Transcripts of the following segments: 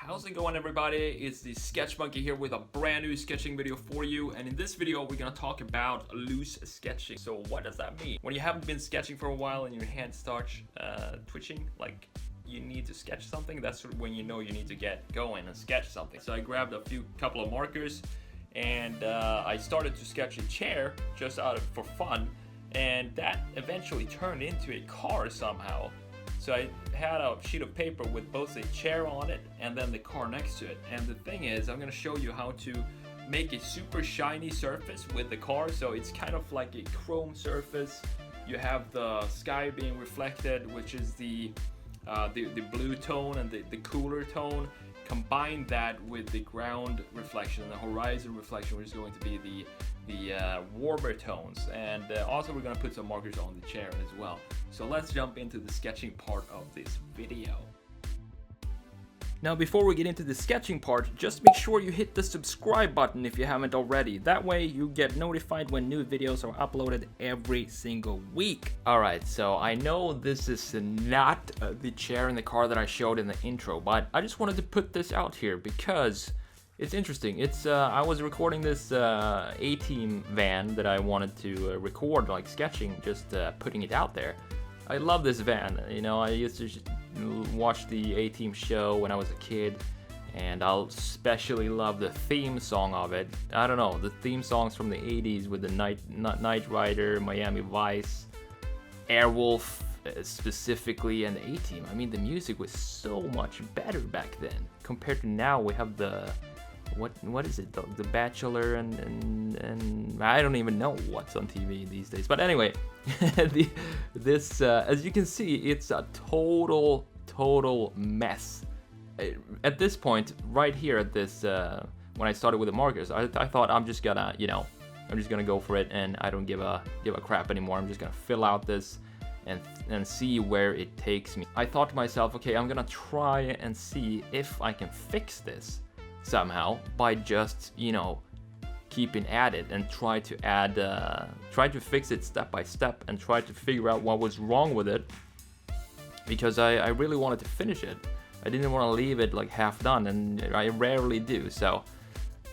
How's it going, everybody? It's the Sketch Monkey here with a brand new sketching video for you, and in this video we're gonna talk about loose sketching. So what does that mean? When you haven't been sketching for a while and your hand starts twitching, like you need to sketch something, that's when you know you need to get going and sketch something. So I grabbed a couple of markers and I started to sketch a chair just for fun, and that eventually turned into a car somehow. So I had a sheet of paper with both a chair on it and then the car next to it. And the thing is, I'm gonna show you how to make a super shiny surface with the car. So it's kind of like a chrome surface. You have the sky being reflected, which is the blue tone and the cooler tone. Combine that with the ground reflection and the horizon reflection, which is going to be the warmer tones. And also we're going to put some markers on the chair as well. So let's jump into the sketching part of this video. Now, before we get into the sketching part, just make sure you hit the subscribe button if you haven't already. That way you get notified when new videos are uploaded every single week. Alright, so I know this is not the chair in the car that I showed in the intro, but I just wanted to put this out here because it's interesting. It's I was recording this A-Team van that I wanted to record, like sketching, just putting it out there. I love this van. You know, I used to watch the A-Team show when I was a kid, and I'll especially love the theme song of it. I don't know, the theme songs from the 80s with the Knight Rider, Miami Vice, Airwolf specifically, and the A-Team. I mean, the music was so much better back then compared to now. We have the what is it, the Bachelor and I don't even know what's on TV these days. But anyway, this as you can see, it's a total mess at this point right here. At this when I started with the markers, I thought I'm just gonna go for it, and I don't give a crap anymore. I'm just gonna fill out this and see where it takes me. I thought to myself, okay, I'm gonna try and see if I can fix this somehow by just, keeping at it and try to fix it step by step and try to figure out what was wrong with it, because I really wanted to finish it. I didn't want to leave it like half done, and I rarely do. So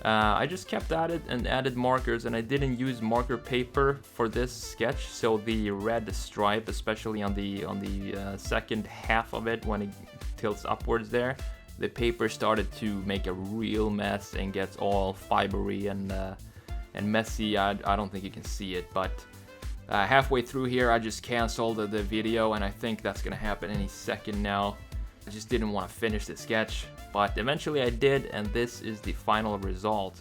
I just kept at it and added markers, and I didn't use marker paper for this sketch, so the red stripe, especially on the second half of it when it tilts upwards there, the paper started to make a real mess and gets all fibery and messy. I don't think you can see it, but halfway through here I just canceled the video, and I think that's gonna happen any second now. I just didn't want to finish the sketch, but eventually I did, and this is the final result.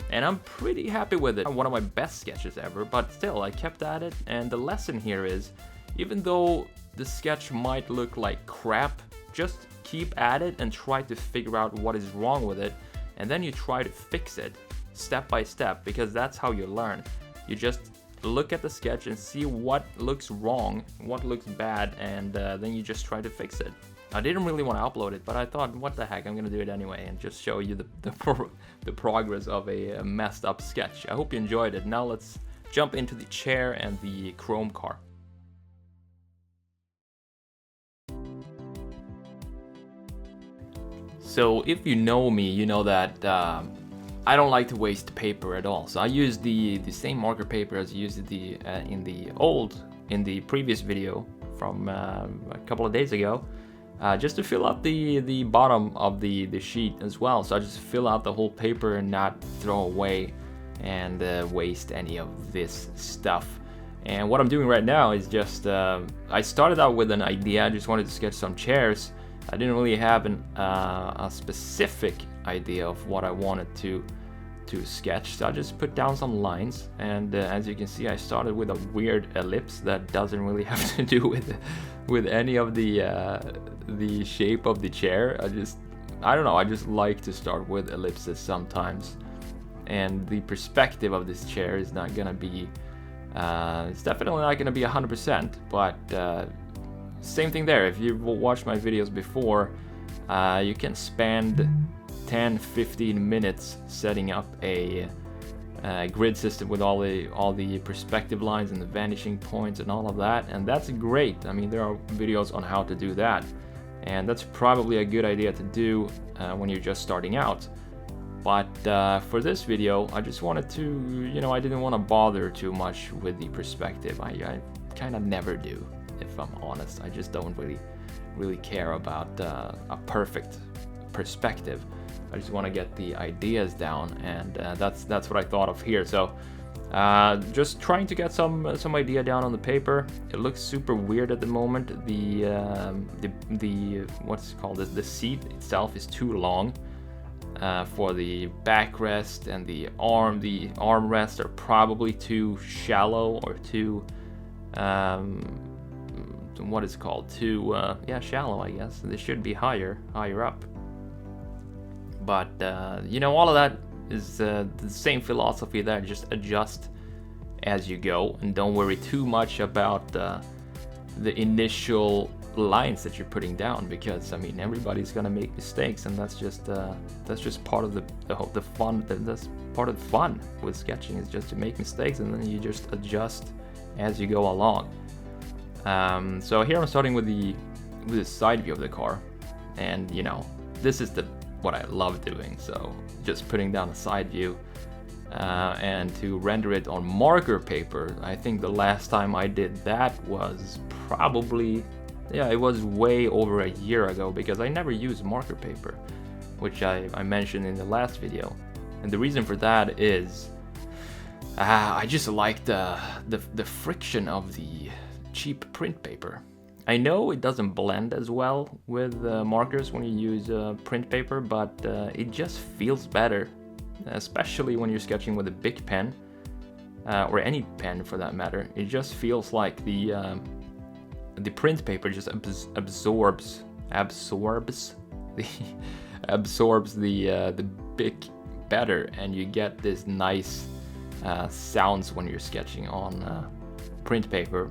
And I'm pretty happy with it. One of my best sketches ever, but still, I kept at it, and the lesson here is, even though the sketch might look like crap, just keep at it and try to figure out what is wrong with it, and then you try to fix it step by step, because that's how you learn. You just look at the sketch and see what looks wrong, what looks bad, and then you just try to fix it. I didn't really want to upload it, but I thought, what the heck, I'm gonna do it anyway and just show you the progress of a messed up sketch. I hope you enjoyed it. Now let's jump into the chair and the chrome car. So if you know me, you know that I don't like to waste paper at all. So I use the same marker paper as I used in the previous video from a couple of days ago, just to fill out the bottom of the sheet as well. So I just fill out the whole paper and not throw away and waste any of this stuff. And what I'm doing right now is just I started out with an idea. I just wanted to sketch some chairs. I didn't really have a specific idea of what I wanted to sketch, so I just put down some lines, and as you can see, I started with a weird ellipse that doesn't really have to do with any of the shape of the chair. I don't know, I just like to start with ellipses sometimes, and the perspective of this chair is not gonna be it's definitely not gonna be 100%, but same thing there. If you've watched my videos before, you can spend 10-15 minutes setting up a grid system with all the perspective lines and the vanishing points and all of that, and that's great. I mean, there are videos on how to do that. and that's probably a good idea to do when you're just starting out. But for this video, I just wanted to, you know, I didn't want to bother too much with the perspective. I kind of never do, if I'm honest. I just don't really care about a perfect perspective. I just want to get the ideas down, and that's what I thought of here. So just trying to get some idea down on the paper. It looks super weird at the moment. The what's it called? The seat itself is too long for the backrest, and the armrests are probably too shallow, or too what is it called? Too yeah, shallow, I guess. They should be higher up. But you know, all of that is the same philosophy there. Just adjust as you go, and don't worry too much about the initial lines that you're putting down, because I mean, everybody's gonna make mistakes, and that's just part of the fun. That's part of the fun with sketching, is just to make mistakes, and then you just adjust as you go along. So here I'm starting with the side view of the car, and you know, this is what I love doing. So just putting down a side view, and to render it on marker paper. I think the last time I did that was probably, yeah, it was way over a year ago, because I never use marker paper, which I mentioned in the last video. And the reason for that is I just like the friction of the cheap print paper. I know it doesn't blend as well with markers when you use print paper, but it just feels better, especially when you're sketching with a big pen, or any pen for that matter. It just feels like the print paper just absorbs the big better, and you get this nice sounds when you're sketching on print paper,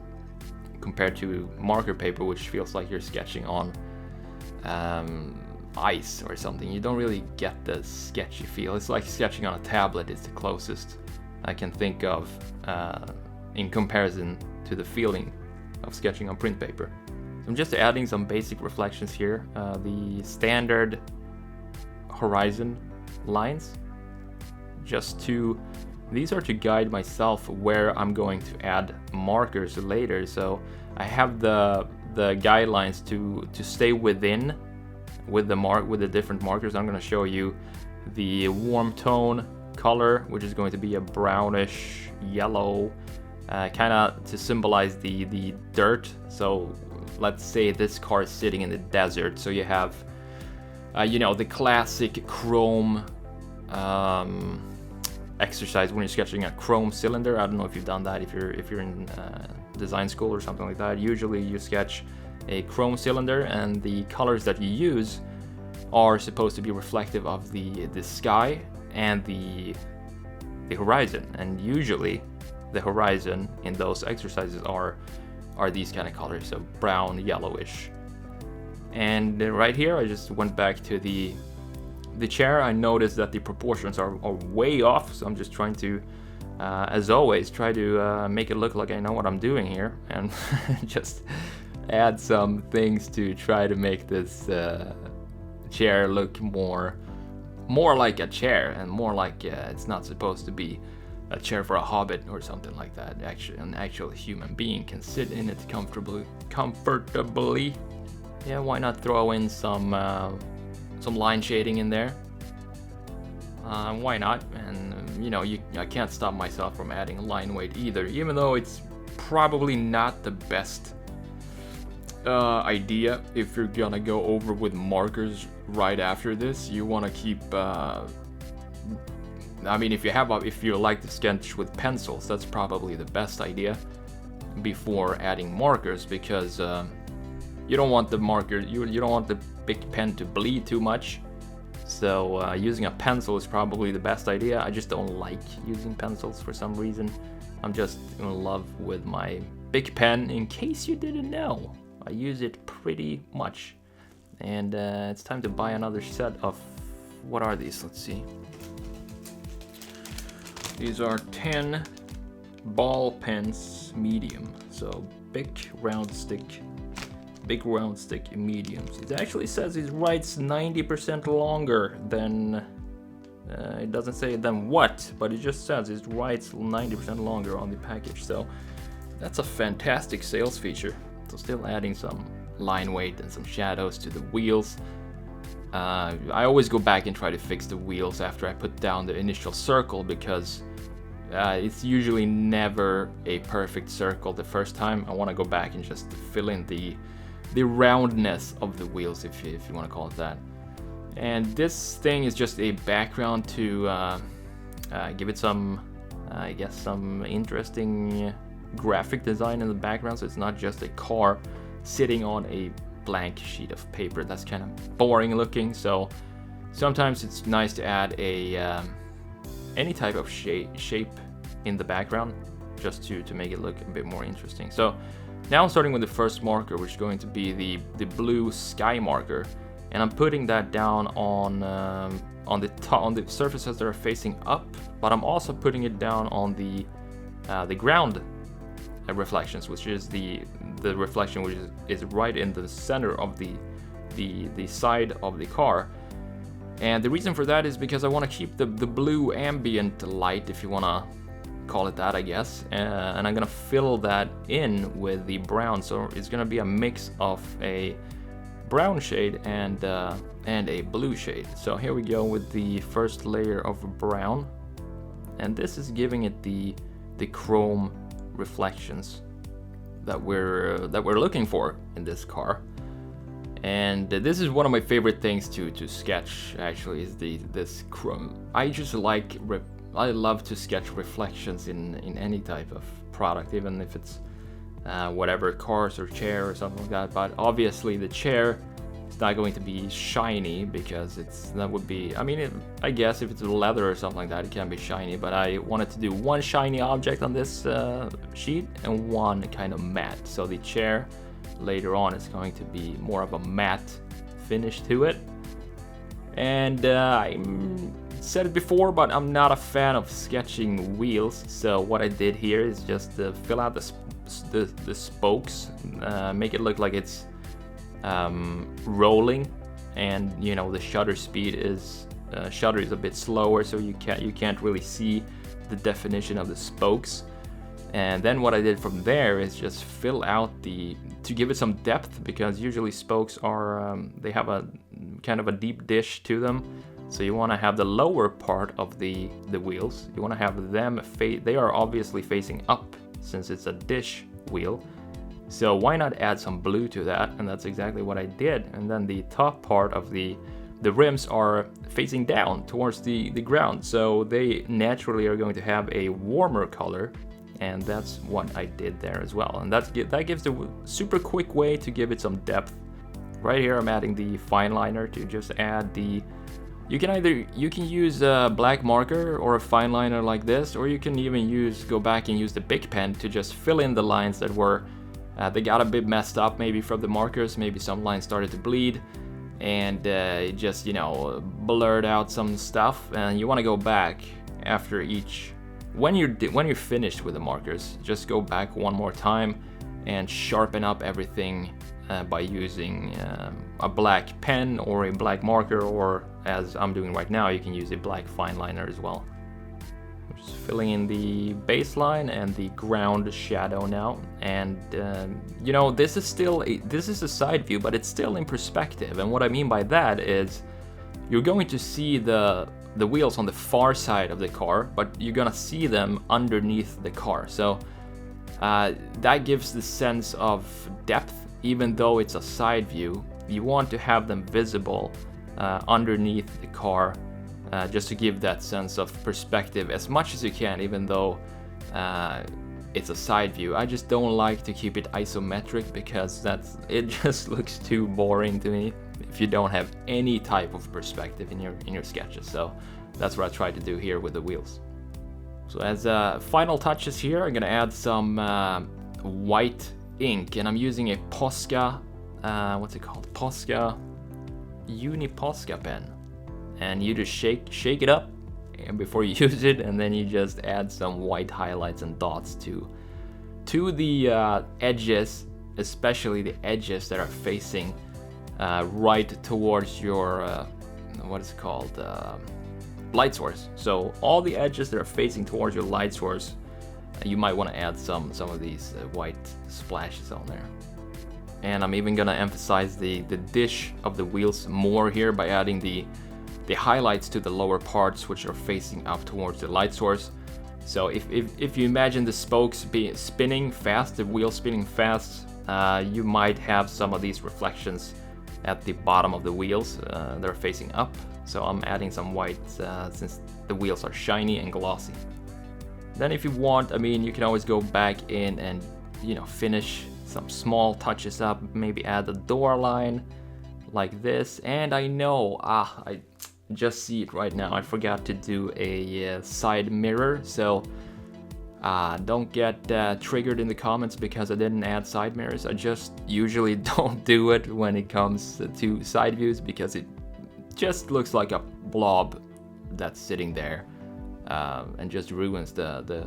compared to marker paper, which feels like you're sketching on ice or something. You don't really get the sketchy feel. It's like sketching on a tablet is the closest I can think of in comparison to the feeling of sketching on print paper. So I'm just adding some basic reflections here. The standard horizon lines, these are to guide myself where I'm going to add markers later. So I have the guidelines to stay within with the different markers. I'm going to show you the warm tone color, which is going to be a brownish yellow, kind of to symbolize the dirt. So let's say this car is sitting in the desert, so you have you know, the classic chrome exercise when you're sketching a chrome cylinder. I don't know if you've done that if you're in design school or something like that. Usually you sketch a chrome cylinder, and the colors that you use are supposed to be reflective of the sky and the horizon. And usually the horizon in those exercises are these kind of colors, so brown, yellowish. And right here I just went back to the chair. I noticed that the proportions are way off, so I'm just trying to, as always, try to make it look like I know what I'm doing here, and just add some things to try to make this chair look more like a chair, and more like it's not supposed to be a chair for a hobbit or something like that. Actually, an actual human being can sit in it comfortably. Yeah, why not throw in some line shading in there? Why not? And you know, I can't stop myself from adding line weight either, even though it's probably not the best idea if you're gonna go over with markers right after this. You want to keep I mean, if you like to sketch with pencils, that's probably the best idea before adding markers, because you don't want the marker, you don't want the big pen to bleed too much. So using a pencil is probably the best idea. I just don't like using pencils for some reason. I'm just in love with my big pen. In case you didn't know, I use it pretty much. And it's time to buy another set of, what are these? Let's see. These are 10 ball pens medium. So big round stick big round stick mediums. It actually says it writes 90% longer than, it doesn't say than what, but it just says it writes 90% longer on the package. So that's a fantastic sales feature. So still adding some line weight and some shadows to the wheels. I always go back and try to fix the wheels after I put down the initial circle, because it's usually never a perfect circle the first time. I want to go back and just fill in the roundness of the wheels, if you want to call it that. And this thing is just a background to give it some, I guess, some interesting graphic design in the background, so it's not just a car sitting on a blank sheet of paper. That's kind of boring looking, so sometimes it's nice to add a any type of shape in the background, just to make it look a bit more interesting. So now I'm starting with the first marker, which is going to be the blue sky marker, and I'm putting that down on the surfaces that are facing up, but I'm also putting it down on the ground reflections, which is the reflection which is right in the center of the side of the car. And the reason for that is because I want to keep the blue ambient light, if you want to call it that, I guess, and I'm gonna fill that in with the brown. So it's gonna be a mix of a brown shade and a blue shade. So here we go with the first layer of brown, and this is giving it the chrome reflections that we're looking for in this car. And this is one of my favorite things to sketch, actually, is this chrome. I love to sketch reflections in any type of product, even if it's whatever, cars or chair or something like that. But obviously the chair is not going to be shiny, because that would be, I mean, I guess if it's leather or something like that, it can be shiny, but I wanted to do one shiny object on this sheet and one kind of matte. So the chair later on is going to be more of a matte finish to it. And I said it before, but I'm not a fan of sketching wheels, so what I did here is just fill out the spokes, make it look like it's rolling, and you know, the shutter speed is shutter is a bit slower, so you can't really see the definition of the spokes. And then what I did from there is just fill out to give it some depth, because usually spokes are they have a kind of a deep dish to them. So you want to have the lower part of the wheels, you want to have them they are obviously facing up, since it's a dish wheel. So why not add some blue to that? And that's exactly what I did. And then the top part of the rims are facing down towards the ground, so they naturally are going to have a warmer color. And that's what I did there as well. And that gives a super quick way to give it some depth. Right here I'm adding the fine liner to just add you can use a black marker or a fine liner like this, or you can even go back and use the Bic pen to just fill in the lines that were they got a bit messed up, maybe from the markers, maybe some lines started to bleed, and it just, you know, blurred out some stuff. And you want to go back after each, when you're finished with the markers, just go back one more time and sharpen up everything by using a black pen or a black marker, or as I'm doing right now, you can use a black fine liner as well. I'm just filling in the baseline and the ground shadow now, and you know, this is a side view, but it's still in perspective. And what I mean by that is you're going to see the wheels on the far side of the car, but you're gonna see them underneath the car. So that gives the sense of depth. Even though it's a side view, you want to have them visible underneath the car, just to give that sense of perspective as much as you can, even though it's a side view. I just don't like to keep it isometric, because it just looks too boring to me if you don't have any type of perspective in your sketches. So that's what I tried to do here with the wheels. So as final touches here, I'm gonna add some white ink, and I'm using a Posca, what's it called? Posca Uni Posca pen. And you just shake it up and before you use it, and then you just add some white highlights and dots to the edges especially the edges that are facing right towards your what is it called, light source. So all the edges that are facing towards your light source, you might want to add some of these white splashes on there. And I'm even gonna emphasize the dish of the wheels more here by adding the highlights to the lower parts, which are facing up towards the light source. So if you imagine the spokes spinning fast, the wheel spinning fast, you might have some of these reflections at the bottom of the wheels. They're facing up. So I'm adding some white since the wheels are shiny and glossy. Then if you want, I mean, you can always go back in and, you know, finish some small touches up, maybe add a door line like this. And I know, I just see it right now, I forgot to do a side mirror, so don't get triggered in the comments because I didn't add side mirrors. I just usually don't do it when it comes to side views because it just looks like a blob that's sitting there and just ruins the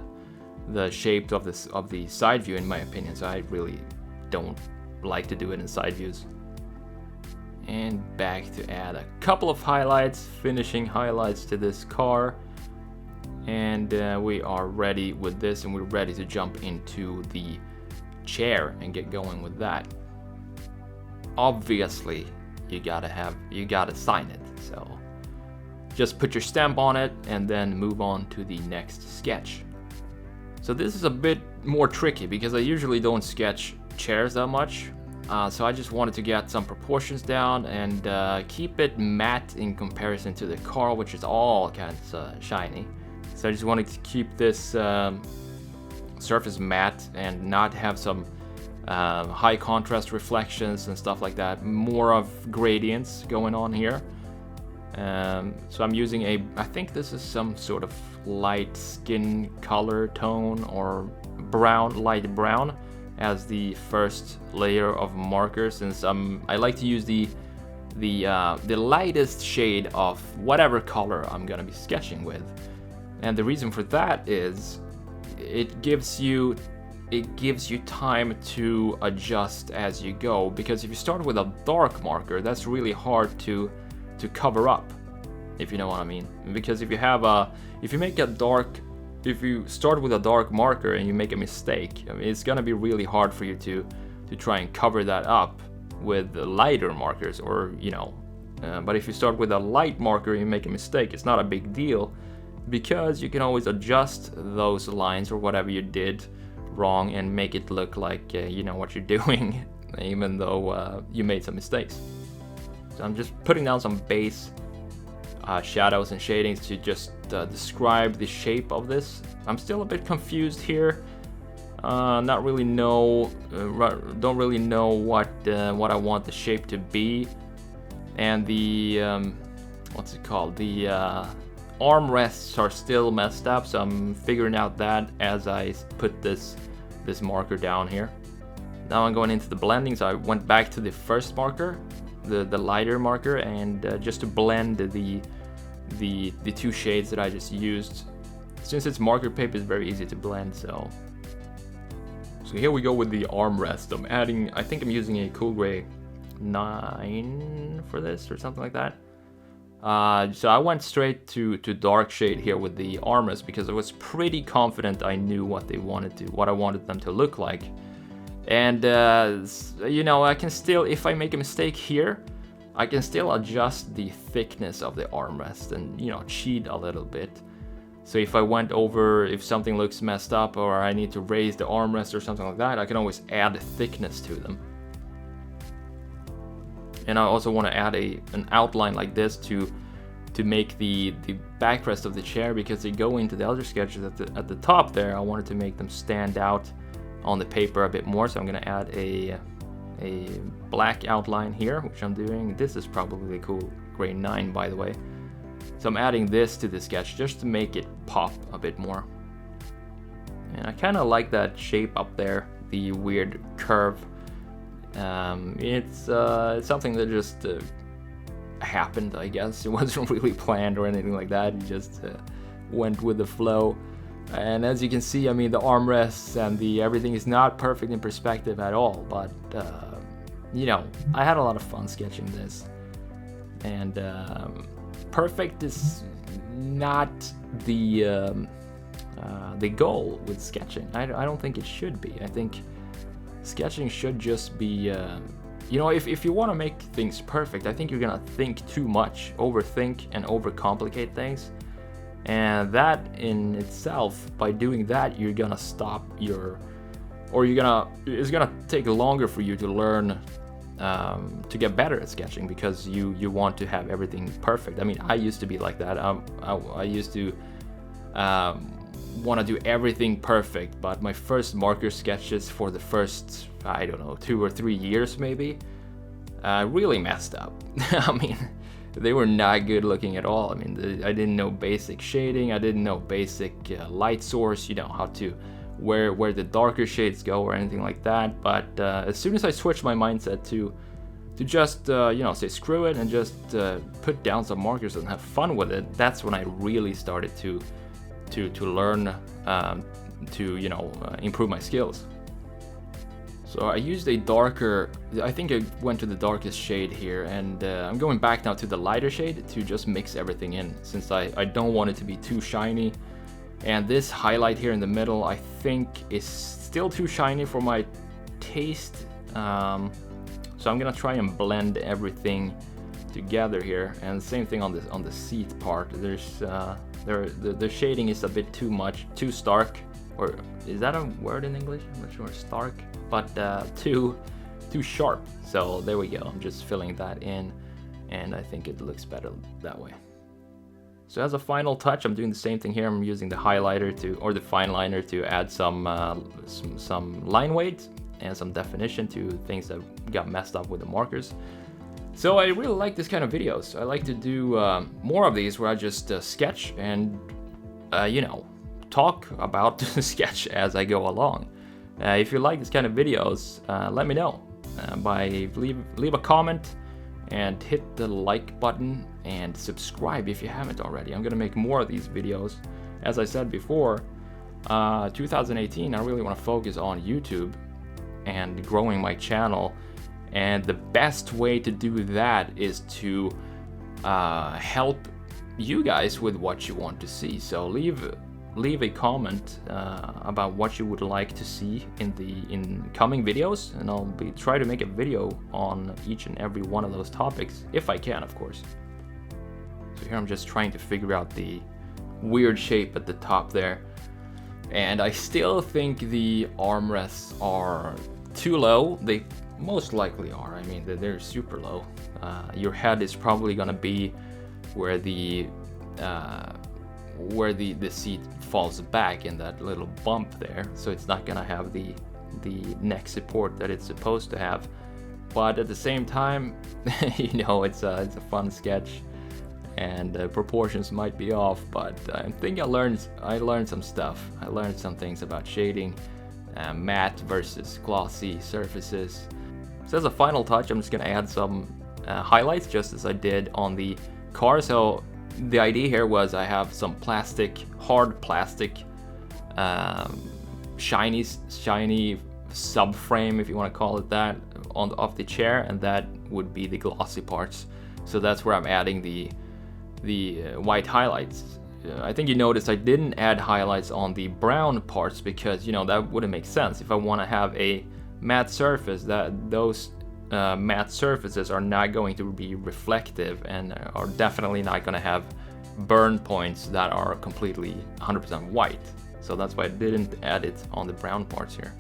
shape of the side view, in my opinion. So I really don't like to do it in side views. And back to add a couple of highlights, finishing highlights to this car. And we are ready with this, and we're ready to jump into the chair and get going with that. Obviously, you gotta sign it. So just put your stamp on it and then move on to the next sketch. So this is a bit more tricky because I usually don't sketch chairs that much. So I just wanted to get some proportions down and keep it matte in comparison to the car, which is all kinds of shiny. So I just wanted to keep this surface matte and not have some high contrast reflections and stuff like that. More of gradients going on here. So I'm using I think this is some sort of light skin color tone or brown, light brown, as the first layer of marker, since I like to use the lightest shade of whatever color I'm gonna be sketching with. And the reason for that is it gives you time to adjust as you go, because if you start with a dark marker, that's really hard to cover up, if you know what I mean. Because if you start with a dark marker and you make a mistake, I mean, it's gonna be really hard for you to try and cover that up with lighter markers, or you know. But if you start with a light marker and you make a mistake, it's not a big deal, because you can always adjust those lines or whatever you did wrong and make it look like you know what you're doing, even though you made some mistakes. So I'm just putting down some base shadows and shadings to just describe the shape of this. I'm still a bit confused here. Don't really know what I want the shape to be. And the what's it called? The armrests are still messed up, so I'm figuring out that as I put this marker down here. Now I'm going into the blending, so I went back to the first marker, the lighter marker, and just to blend the two shades that I just used. Since it's marker paper, it's very easy to blend. So here we go with the armrest. I think I'm using a cool gray 9 for this or something like that. So I went straight to dark shade here with the armrest because I was pretty confident I knew what I wanted them to look like. And you know, I can still, if I make a mistake here, I can still adjust the thickness of the armrest and, you know, cheat a little bit. So if I went over, if something looks messed up or I need to raise the armrest or something like that, I can always add thickness to them. And I also want to add an outline like this to make the backrest of the chair, because they go into the other sketches at the top there. I wanted to make them stand out on the paper a bit more, so I'm going to add a black outline here, which I'm doing. This is probably cool gray 9, by the way. So I'm adding this to the sketch just to make it pop a bit more. And I kind of like that shape up there, the weird curve. It's something that just happened, I guess. It wasn't really planned or anything like that. It just went with the flow. And as you can see, I mean, the armrests and the everything is not perfect in perspective at all, but you know, I had a lot of fun sketching this. And perfect is not the goal with sketching. I don't think it should be. I think sketching should just be, you know, if you want to make things perfect, I think you're gonna think too much, overthink and overcomplicate things. And that in itself, by doing that, you're gonna stop your, or it's gonna take longer for you to learn to get better at sketching, because you want to have everything perfect. I mean, I used to be like that. I used to want to do everything perfect, but my first marker sketches for the first, I don't know, 2 or 3 years maybe, really messed up. I mean, they were not good looking at all. I mean, I didn't know basic shading, I didn't know basic light source, you know, how to where the darker shades go or anything like that. But as soon as I switched my mindset to just you know, say screw it and just put down some markers and have fun with it, that's when I really started to learn to, you know, improve my skills. So I used a darker, I think I went to the darkest shade here, and I'm going back now to the lighter shade to just mix everything in, since I don't want it to be too shiny. And this highlight here in the middle, I think is still too shiny for my taste. So I'm gonna try and blend everything together here. And same thing on the seat part. There's the shading is a bit too much, too stark, or is that a word in English? I'm not sure. Stark, but too sharp. So there we go. I'm just filling that in, and I think it looks better that way. So as a final touch, I'm doing the same thing here. I'm using the highlighter or the fine liner to add some line weight and some definition to things that got messed up with the markers. So I really like this kind of videos. I like to do more of these where I just sketch and you know, talk about the sketch as I go along. If you like this kind of videos, let me know by leave a comment and hit the like button and subscribe if you haven't already. I'm gonna make more of these videos. As I said before, 2018, I really want to focus on YouTube and growing my channel, and the best way to do that is to help you guys with what you want to see. So leave a comment about what you would like to see in coming videos, and I'll try to make a video on each and every one of those topics if I can, of course. So here I'm just trying to figure out the weird shape at the top there, and I still think the armrests are too low. They most likely are. I mean, they're super low. Your head is probably gonna be where the seat falls back in that little bump there, so it's not gonna have the neck support that it's supposed to have. But at the same time, you know, it's a fun sketch, and proportions might be off, but I think I learned some stuff. I learned some things about shading, matte versus glossy surfaces. So as a final touch, I'm just gonna add some highlights, just as I did on the car. So the idea here was I have some hard plastic, shiny subframe, if you want to call it that, off the chair, and that would be the glossy parts. So that's where I'm adding the white highlights. I think you noticed I didn't add highlights on the brown parts, because, you know, that wouldn't make sense. If I want to have a matte surface, those matte surfaces are not going to be reflective and are definitely not going to have burn points that are completely 100% white. So that's why I didn't add it on the brown parts here.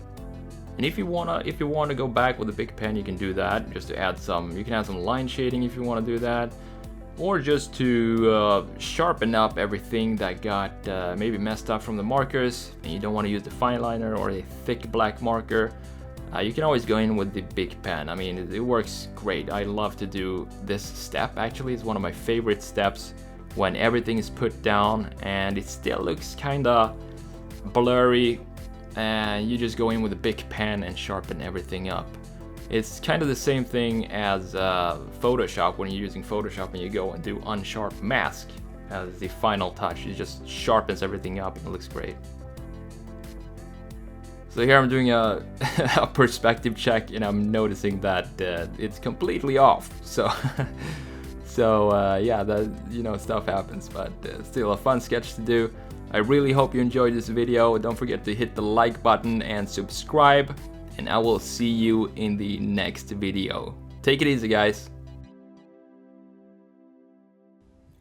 And if you wanna go back with a big pen, you can do that, just to add some. You can add some line shading if you want to do that, or just to sharpen up everything that got maybe messed up from the markers, and you don't want to use the fine liner or a thick black marker. You can always go in with the big pen. I mean, it works great. I love to do this step. Actually, it's one of my favorite steps, when everything is put down and it still looks kind of blurry, and you just go in with a big pen and sharpen everything up. It's kind of the same thing as Photoshop. When you're using Photoshop and you go and do unsharp mask, as the final touch. It just sharpens everything up and it looks great. So here I'm doing a, a perspective check and I'm noticing that it's completely off. So, yeah, that, you know, stuff happens, but still a fun sketch to do. I really hope you enjoyed this video. Don't forget to hit the like button and subscribe, and I will see you in the next video. Take it easy, guys.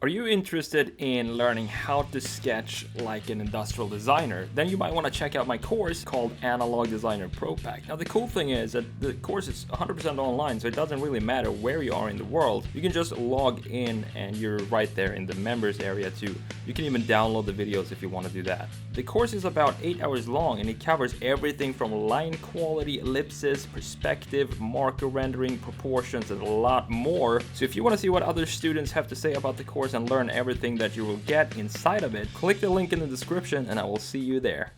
Are you interested in learning how to sketch like an industrial designer? Then you might want to check out my course called Analog Designer Pro Pack. Now the cool thing is that the course is 100% online, so it doesn't really matter where you are in the world. You can just log in and you're right there in the members area too. You can even download the videos if you want to do that. The course is about 8 hours long and it covers everything from line quality, ellipses, perspective, marker rendering, proportions, and a lot more. So if you want to see what other students have to say about the course and learn everything that you will get inside of it, click the link in the description and I will see you there.